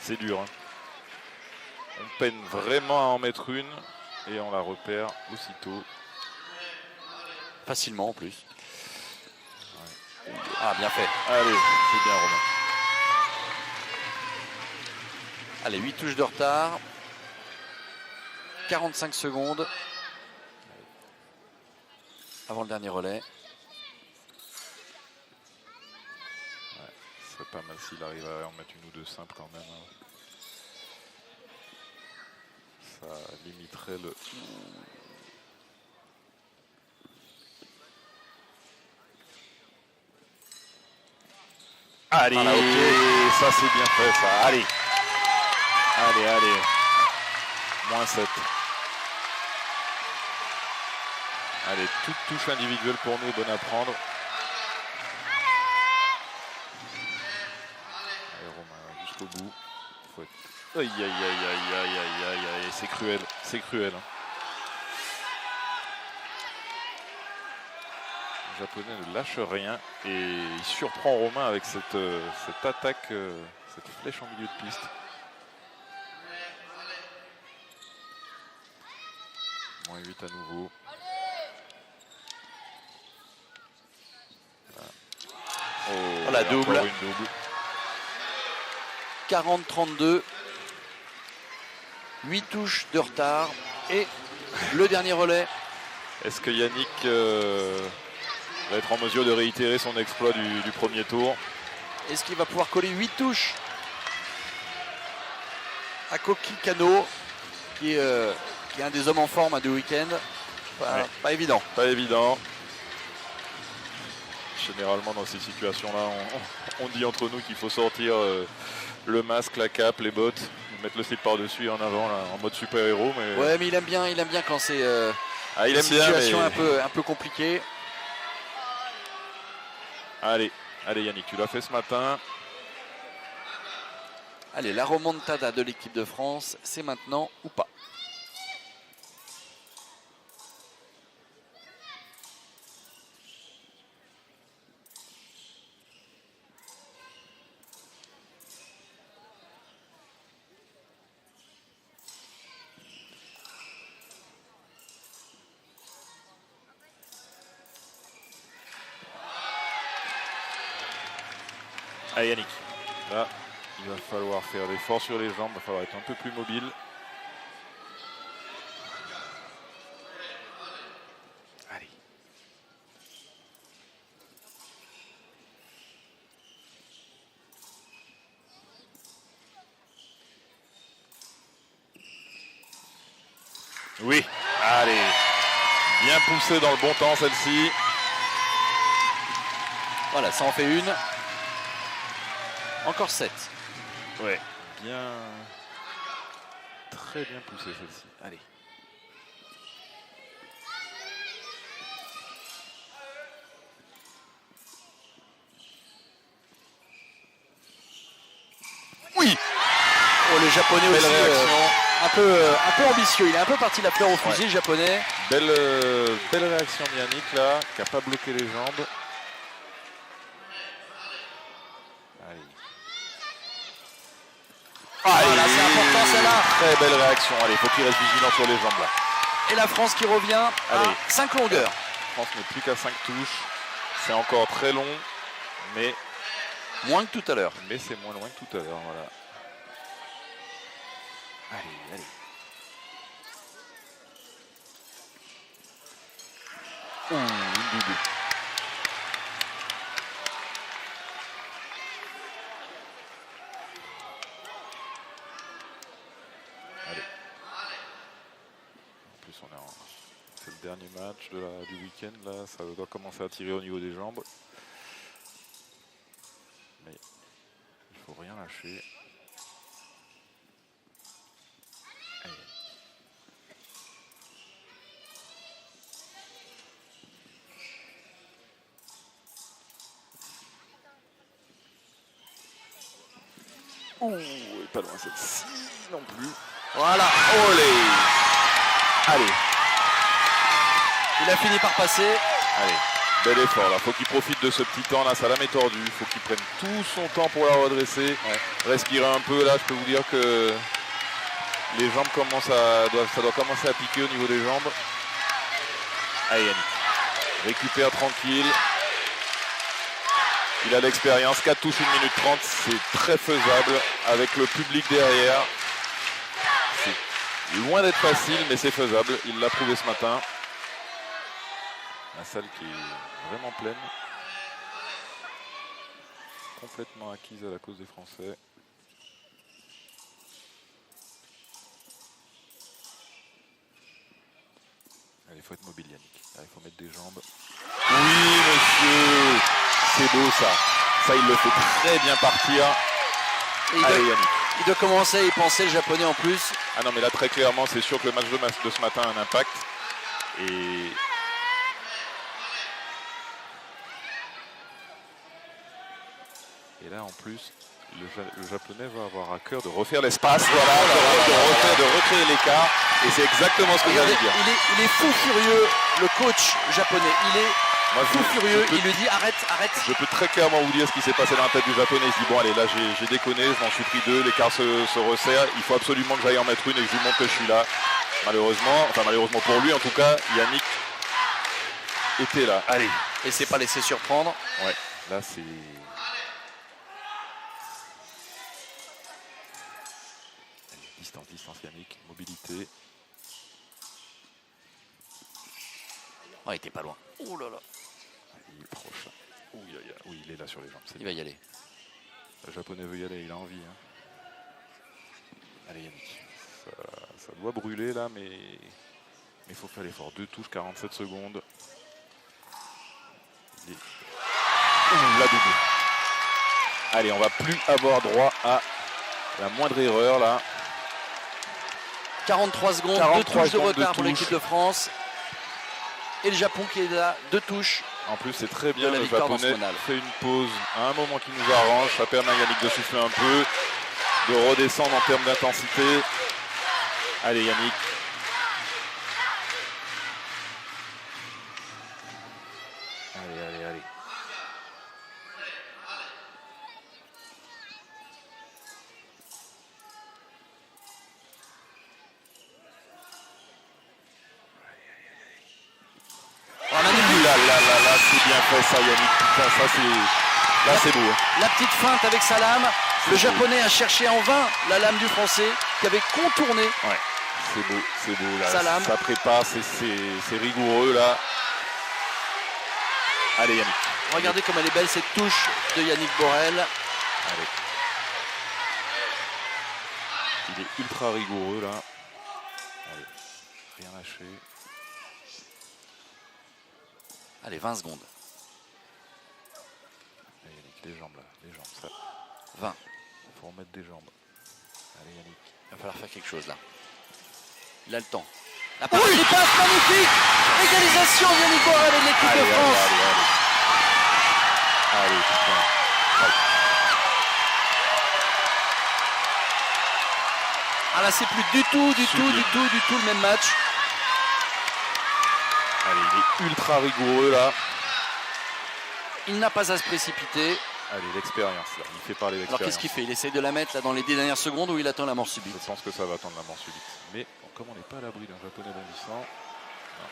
C'est dur. Hein. On peine vraiment à en mettre une et on la repère aussitôt. Facilement en plus. Ah, bien fait. Allez, c'est bien Romain. Allez, 8 touches de retard. 45 secondes. Avant le dernier relais. Ce serait pas mal s'il arrive à en mettre une ou deux simples quand même. Hein. Ça limiterait le... Allez, Ah là, ok. ça c'est bien fait ça. Allez. Allez, allez. Moins 7. Allez, toute touche individuelle pour nous, bonne à prendre. Allez Romain, jusqu'au bout. Faut être... Aïe, aïe, aïe, aïe, aïe, aïe, aïe, aïe, c'est cruel, c'est cruel. Hein. Le Japonais ne lâche rien et il surprend Romain avec cette attaque, cette flèche en milieu de piste. Moins 8 à nouveau. Oh, la et double. encore une double. 40-32. 8 touches de retard. Et le dernier relais. Est-ce que Yannick va être en mesure de réitérer son exploit du premier tour? Est-ce qu'il va pouvoir coller 8 touches à Koki Kano, qui est un des hommes en forme du week-end? Pas évident. Pas évident. Généralement dans ces situations-là, on dit entre nous qu'il faut sortir le masque, la cape, les bottes, mettre le slip par-dessus en avant là, en mode super-héros. Mais... Ouais, mais il aime bien quand c'est il une aime bien, situation mais... un peu compliquée. Allez, allez Yannick, tu l'as fait ce matin. Allez, la remontada de l'équipe de France, c'est maintenant ou pas? Allez Yannick, là il va falloir faire l'effort sur les jambes, il va falloir être un peu plus mobile. Allez. Oui, Allez, bien poussé dans le bon temps celle-ci. Voilà, ça en fait une. Encore 7. Ouais, bien. Très bien poussé celle-ci. Allez. Oui. Oh, le japonais Belle aussi, réaction. un peu ambitieux. Il est un peu parti la fleur au fusil, le japonais. Belle réaction de Yannick là, qui n'a pas bloqué les jambes. Allez. Voilà, c'est important celle-là. Très belle réaction. Allez, faut qu'il reste vigilant sur les jambes là. Et la France qui revient à Allez. 5 longueurs. France n'est plus qu'à 5 touches. C'est encore très long, mais Moins que tout à l'heure. c'est moins loin que tout à l'heure. Voilà. Allez. Ouh, une double. Allez. En plus, c'est le dernier match du week-end. Là, ça doit commencer à tirer au niveau des jambes. Mais il faut rien lâcher. Allez. Ouh, et pas loin celle-ci non plus. Voilà. Olé. Allez. Il a fini par passer. Allez, bel effort là. Faut qu'il profite de ce petit temps là. Ça l'a tordu. Faut qu'il prenne tout son temps pour la redresser. Respirer un peu là. Je peux vous dire que les jambes ça doit commencer à piquer au niveau des jambes. Allez Yannick. Récupère tranquille. Il a l'expérience. 4 touches, 1 minute 30. C'est très faisable avec le public derrière. C'est loin d'être facile, mais c'est faisable. Il l'a prouvé ce matin. La salle qui est vraiment pleine. Complètement acquise à la cause des Français. Allez, il faut être mobile Yannick. Il faut mettre des jambes. Oui monsieur. C'est beau ça. Ça il le fait très bien partir. Allez Yannick. Il doit commencer à y penser, le japonais en plus. Ah non mais là très clairement c'est sûr que le match de ce matin a un impact. Et là en plus le japonais va avoir à cœur de refaire l'espace, voilà, de recréer l'écart. Et c'est exactement ce que j'allais dire. Il est fou furieux, le coach japonais. Il est fou furieux, il lui dit arrête. Je peux très clairement vous dire ce qui s'est passé dans la tête du japonais. Il se dit bon allez là j'ai déconné, je m'en suis pris 2, l'écart se resserre, il faut absolument que j'aille en mettre une et que je lui montre que je suis là. Malheureusement pour lui en tout cas, Yannick était là. Allez. Et c'est pas laissé surprendre. Ouais, là c'est... Allez, distance Yannick, mobilité. Oh, il était pas loin. Ouh là là. Il est proche. Oui, il est là sur les jambes. Il va y aller. Le japonais veut y aller, il a envie. Allez Yannick. Ça doit brûler là, mais il faut faire l'effort. 2 touches, 47 secondes. La double. Allez, on va plus avoir droit à la moindre erreur là. 43 secondes, 2 touches de retard pour l'équipe de France. Et le Japon qui est là, 2 touches. En plus, c'est très bien, le japonais fait une pause à un moment qui nous arrange. Ça permet à Yannick de souffler un peu, de redescendre en termes d'intensité. Allez Yannick. Allez. Là, c'est bien fait ça Yannick. Là c'est beau. La petite feinte avec sa lame. Le japonais a cherché en vain la lame du français qui avait contourné. Ouais, c'est beau là. Sa lame. Ça prépare, c'est rigoureux là. Allez Yannick. Regardez comme elle est belle cette touche de Yannick Borel. Allez. Il est ultra rigoureux là. Allez, rien lâcher. Allez, 20 secondes. Allez, Yannick, les jambes là, les jambes, ça. 20. Il faut remettre des jambes. Allez Yannick. Il va falloir faire quelque chose là. Il a le temps. La passe, il passe, magnifique. Égalisation Yannick Borel de l'équipe de France. Allez, putain. Ah là, c'est plus du tout le même match. Allez, il est ultra rigoureux là. Il n'a pas à se précipiter. Allez, l'expérience là. Il fait parler Alors l'expérience. qu'est-ce qu'il fait? Il essaye de la mettre là dans les 10 dernières secondes ou il attend la mort subite? Je pense que ça va attendre la mort subite. Mais comme on n'est pas à l'abri d'un japonais bondissant, non,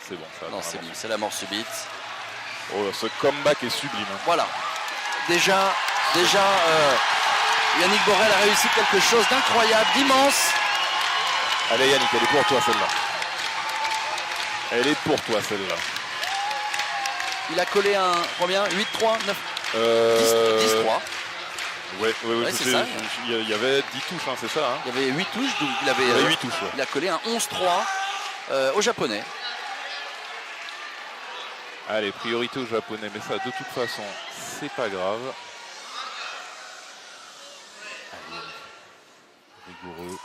c'est bon, ça Non, attend c'est la bon, mort c'est la mort subite. subite. Oh, ce comeback est sublime. Hein. Voilà. Déjà, Yannick Borel a réussi quelque chose d'incroyable, d'immense. Allez Yannick, elle est pour toi celle-là. Elle est pour toi celle-là. Il a collé un combien? 8-3, 9, 10-3. Ouais, c'est ça. Il y avait 10 touches, hein, c'est ça. Hein. Il y avait 8 touches, donc il avait 8 touches. Ouais. il a collé un 11-3 au japonais. Allez, priorité aux japonais, mais ça de toute façon, c'est pas grave. Allez, rigoureux.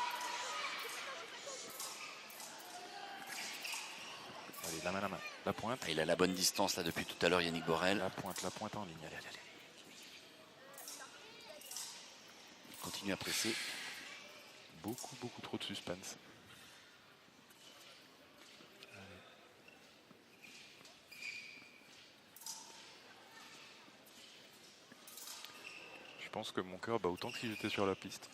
Allez, la main, la pointe. Il a la bonne distance là depuis tout à l'heure, Yannick Borel. La pointe en ligne. Allez. Il continue à presser. Beaucoup trop de suspense. Je pense que mon cœur bat autant que si j'étais sur la piste.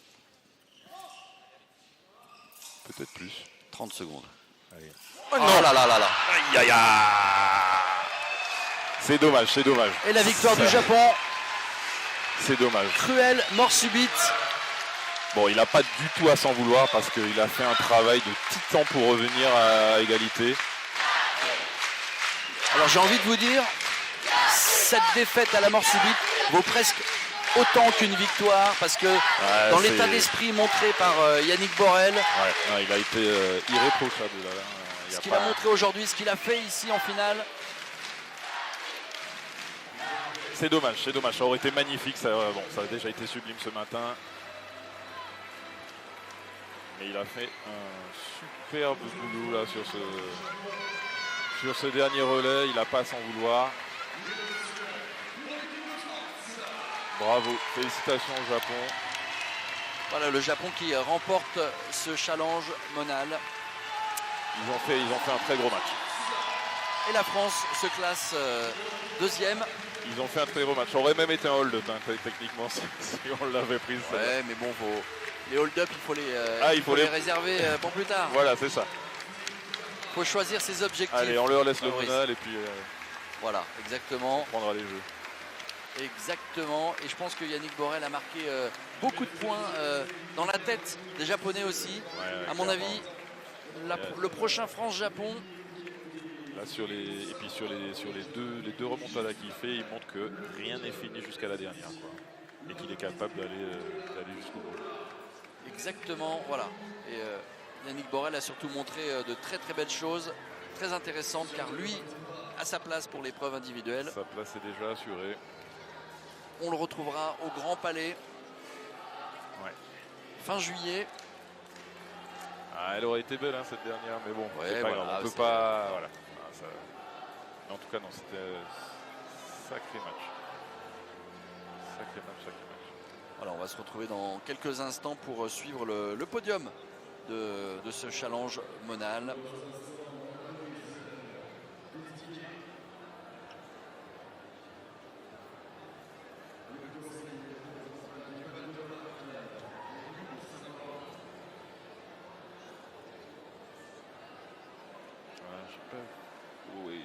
Peut-être plus. 30 secondes. Allez. Oh non, là. Aïe aïe aïe. C'est dommage. Et la victoire du Japon. C'est dommage. Cruelle, mort subite. Bon, il n'a pas du tout à s'en vouloir parce qu'il a fait un travail de titan pour revenir à égalité. Alors j'ai envie de vous dire, cette défaite à la mort subite vaut presque autant qu'une victoire parce que dans l'état d'esprit montré par Yannick Borel, il a été irréprochable. Là. ce qu'il a montré aujourd'hui, ce qu'il a fait ici en finale. C'est dommage. Ça aurait été magnifique. Ça a déjà été sublime ce matin. Mais il a fait un superbe boulot là sur ce dernier relais. Il n'a pas à s'en vouloir. Bravo, félicitations au Japon. Voilà le Japon qui remporte ce challenge monal. Ils ont fait un très gros match. Et la France se classe deuxième. Ils ont fait un très gros match. Ça aurait même été un hold-up techniquement si on l'avait prise. Ouais, mais bon, les hold-up, il faut les réserver pour plus tard. Voilà, c'est ça. Il faut choisir ses objectifs. Allez, on leur laisse le monal et puis voilà, exactement. on prendra les jeux. Exactement. Et je pense que Yannick Borel a marqué beaucoup de points dans la tête des Japonais aussi. Ouais, à mon avis, le prochain France-Japon. Là sur les deux remontadas qu'il fait, il montre que rien n'est fini jusqu'à la dernière, quoi. Et qu'il est capable d'aller jusqu'au bout. Exactement, voilà. Et Yannick Borel a surtout montré de très très belles choses, très intéressantes, car lui a sa place pour l'épreuve individuelle. Sa place est déjà assurée. On le retrouvera au Grand Palais fin juillet. Ah, elle aurait été belle hein, cette dernière, mais bon, Ouais, c'est pas voilà, grave, on peut pas. Voilà. En tout cas, non, c'était sacré match. Sacré match. Voilà, on va se retrouver dans quelques instants pour suivre le podium de ce challenge monal. Oui.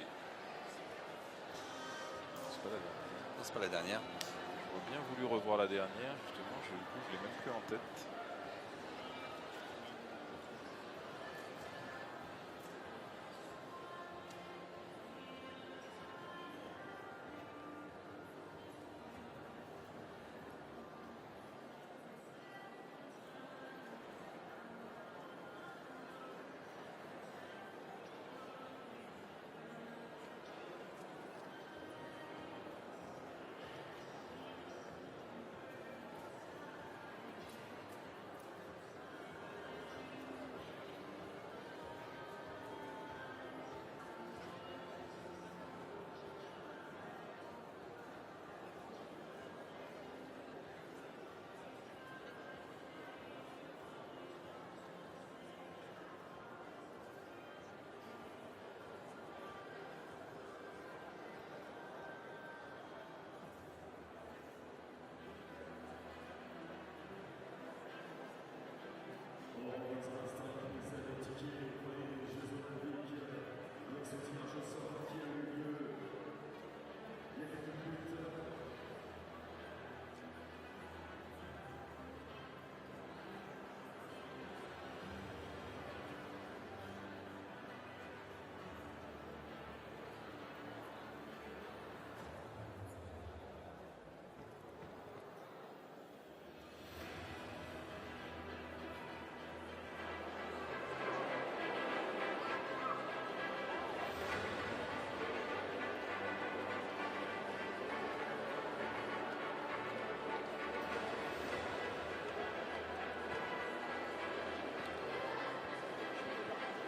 C'est pas la dernière. J'aurais bien voulu revoir la dernière, justement, je l'ai même plus en tête.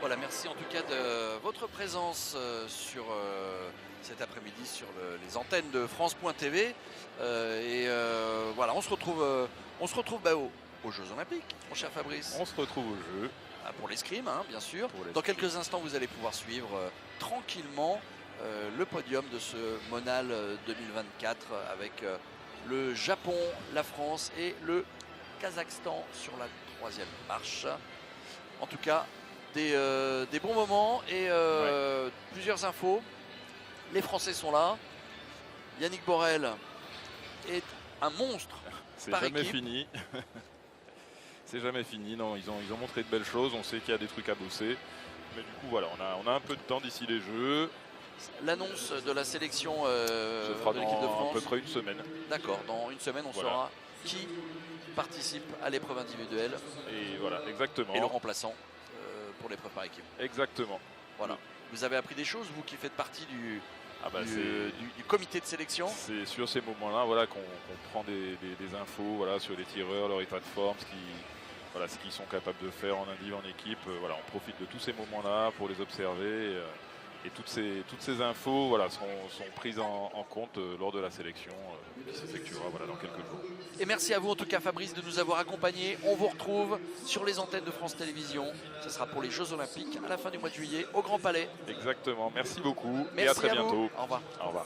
Voilà, merci en tout cas de votre présence sur cet après-midi sur les antennes de France.tv. Voilà, on se retrouve aux Jeux Olympiques, mon cher Fabrice. On se retrouve au jeu. Pour l'escrime, hein, bien sûr. Dans quelques instants, vous allez pouvoir suivre tranquillement le podium de ce Monal 2024 avec le Japon, la France et le Kazakhstan sur la 3e marche. En tout cas, des bons moments et plusieurs infos. Les Français sont là. Yannick Borel est un monstre. C'est jamais fini. C'est jamais fini. Non, ils ont montré de belles choses. On sait qu'il y a des trucs à bosser. Mais du coup, voilà, on a un peu de temps d'ici les Jeux. L'annonce de la sélection Ce sera de l'équipe de dans France. à peu près une semaine. D'accord, dans une semaine, on saura qui participe à l'épreuve individuelle. Et voilà, exactement. Et le remplaçant pour l'épreuve par équipe. Exactement. Voilà. Vous avez appris des choses, vous qui faites partie du comité de sélection? C'est sur ces moments-là voilà, qu'on prend des infos voilà, sur les tireurs, leur état de forme, ce qu'ils sont capables de faire en individu, en équipe. Voilà, on profite de tous ces moments-là pour les observer. Et toutes ces infos voilà, sont prises en compte lors de la sélection qui s'effectuera voilà, dans quelques jours. Et merci à vous en tout cas Fabrice de nous avoir accompagnés. On vous retrouve sur les antennes de France Télévisions. Ce sera pour les Jeux Olympiques à la fin du mois de juillet au Grand Palais. Exactement, merci beaucoup merci et à très bientôt. Au revoir. Au revoir.